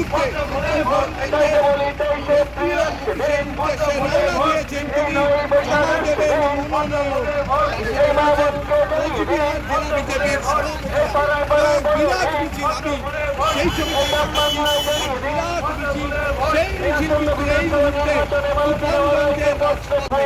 মুহূর্তে দিয়েছেন তিনি জমা দেবেন মনোনয়ন। কোচবিহার জেলা বিজেপির বিরাট মিছিল, আমি সেই সময় বিরাট মিছিল, সেই মিছিল কিন্তু এই মুহূর্তে তুফানগঞ্জের রাজপথে।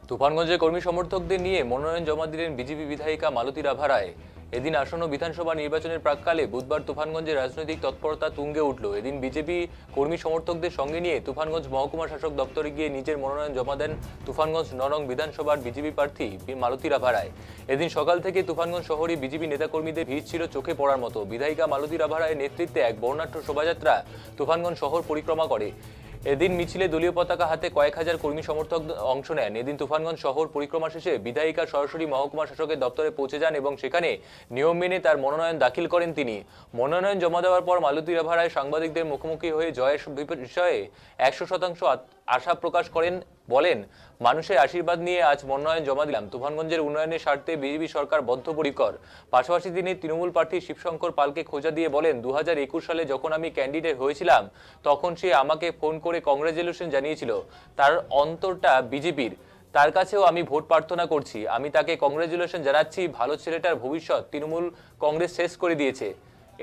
তুফানগঞ্জে কর্মী সমর্থকদের নিয়ে মনোনয়ন জমা দিলেন বিজেপি বিধায়িকা মালতী রাভা রায়। এদিন আসন্ন বিধানসভা নির্বাচনের প্রাক্কালে বুধবার তুফানগঞ্জে রাজনৈতিক তৎপরতা তুঙ্গে উঠল। এদিন বিজেপি কর্মী সমর্থকদের সঙ্গে নিয়ে তুফানগঞ্জ মহকুমা শাসক দপ্তরে গিয়ে নিজের মনোনয়ন জমা দেন তুফানগঞ্জ ৯ নং বিধানসভার বিজেপি প্রার্থী মালতী রাভা রায়। এদিন সকাল থেকে তুফানগঞ্জ শহরে বিজেপি নেতাকর্মীদের ভিড় ছিল চোখে পড়ার মতো। বিধায়িকা মালতী রাভা রায়ের নেতৃত্বে এক বর্ণাঢ্য শোভাযাত্রা তুফানগঞ্জ শহর পরিক্রমা করে। এদিন মিছিলে দলীয় পতাকা হাতে কয়েক হাজার কর্মী সমর্থক অংশ নেন। এদিন তুফানগঞ্জ শহর পরিক্রমা শেষে বিধায়িকা সরাসরি মহকুমা শাসকের দপ্তরে পৌঁছে যান এবং সেখানে নিয়ম মেনে তার মনোনয়ন দাখিল করেন তিনি। মনোনয়ন জমা দেওয়ার পর মালতী রাভা রায় সাংবাদিকদের মুখোমুখি হয়ে জয়ের বিষয়ে ১০০% আশা প্রকাশ করেন। বলেন, মানুষের আশীর্বাদ নিয়ে আজ মনোনয়ন জমা দিলাম। তুফানগঞ্জের উন্নয়নের স্বার্থে বিজেপি সরকার বদ্ধপরিকর। পাশাপাশি তিনি তৃণমূল প্রার্থী শিবশঙ্কর পালকে খোঁজা দিয়ে বলেন, ২০২১ সালে যখন আমি ক্যান্ডিডেট হয়েছিলাম তখন সে আমাকে ফোন করে কংগ্রেচুলেশন জানিয়েছিল। তার অন্তরটা বিজেপির, তার কাছেও আমি ভোট প্রার্থনা করছি। আমি তাকে কংগ্রেচুলেশন জানাচ্ছি। ভালো ছেলেটার ভবিষ্যৎ তৃণমূল কংগ্রেস শেষ করে দিয়েছে,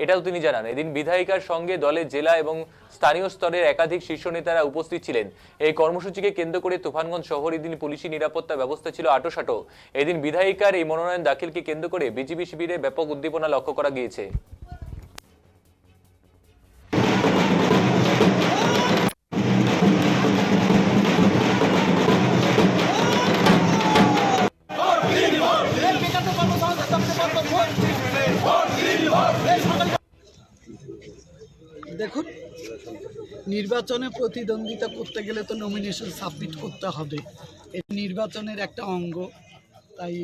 এটাও তিনি জানান। এদিন বিধায়িকার সঙ্গে দলের জেলা এবং স্থানীয় স্তরের একাধিক শীর্ষ নেতারা উপস্থিত ছিলেন। এই কর্মসূচিকে কেন্দ্র করে তুফানগঞ্জ শহর এদিন পুলিশি নিরাপত্তা ব্যবস্থা ছিল আঁটোসাঁটো। এদিন বিধায়িকার এই মনোনয়ন দাখিলকে কেন্দ্র করে বিজেপি শিবিরে ব্যাপক উদ্দীপনা লক্ষ্য করা গিয়েছে। দেখুন, নির্বাচনে প্রতিদ্বন্দ্বিতা করতে গেলে তো নমিনেশন সাবমিট করতে হবে, এই নির্বাচনের একটা অঙ্গ, তাই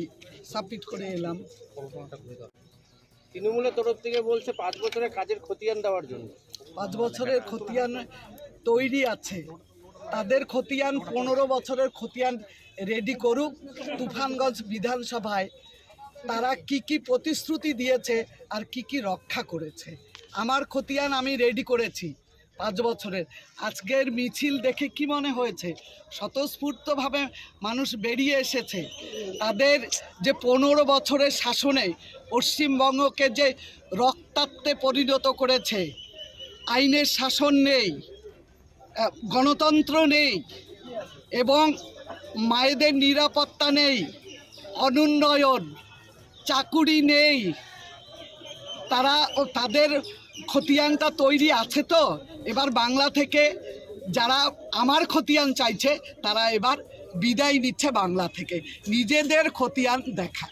সাবমিট করে এলাম। তৃণমূলের তরফ থেকে বলছে 5 বছরের কাজের খতিয়ান দেওয়ার জন্য। 5 বছরের খতিয়ান তৈরি আছে, তাদের খতিয়ান 15 বছরের খতিয়ান রেডি করুক। তুফানগঞ্জ বিধানসভায় তারা কি প্রতিশ্রুতি দিয়েছে আর কি রক্ষা করেছে, আমার খতিয়ান আমি রেডি করেছি 5 বছরের। আজকের মিছিল দেখে কি মনে হয়েছে? স্বতঃস্ফূর্তভাবে মানুষ বেরিয়ে এসেছে। তাদের যে 15 বছরের শাসনে পশ্চিমবঙ্গকে যে রক্তাক্তে পরিণত করেছে, আইনের শাসন নেই, গণতন্ত্র নেই এবং মায়েদের নিরাপত্তা নেই, অনুন্নয়ন, চাকুরি নেই, তাদের খতিয়ানটা তৈরি আছে। তো এবার বাংলা থেকে যারা আমার খতিয়ান চাইছে তারা এবার বিদায় নিচ্ছে বাংলা থেকে, নিজেদের খতিয়ান দেখা।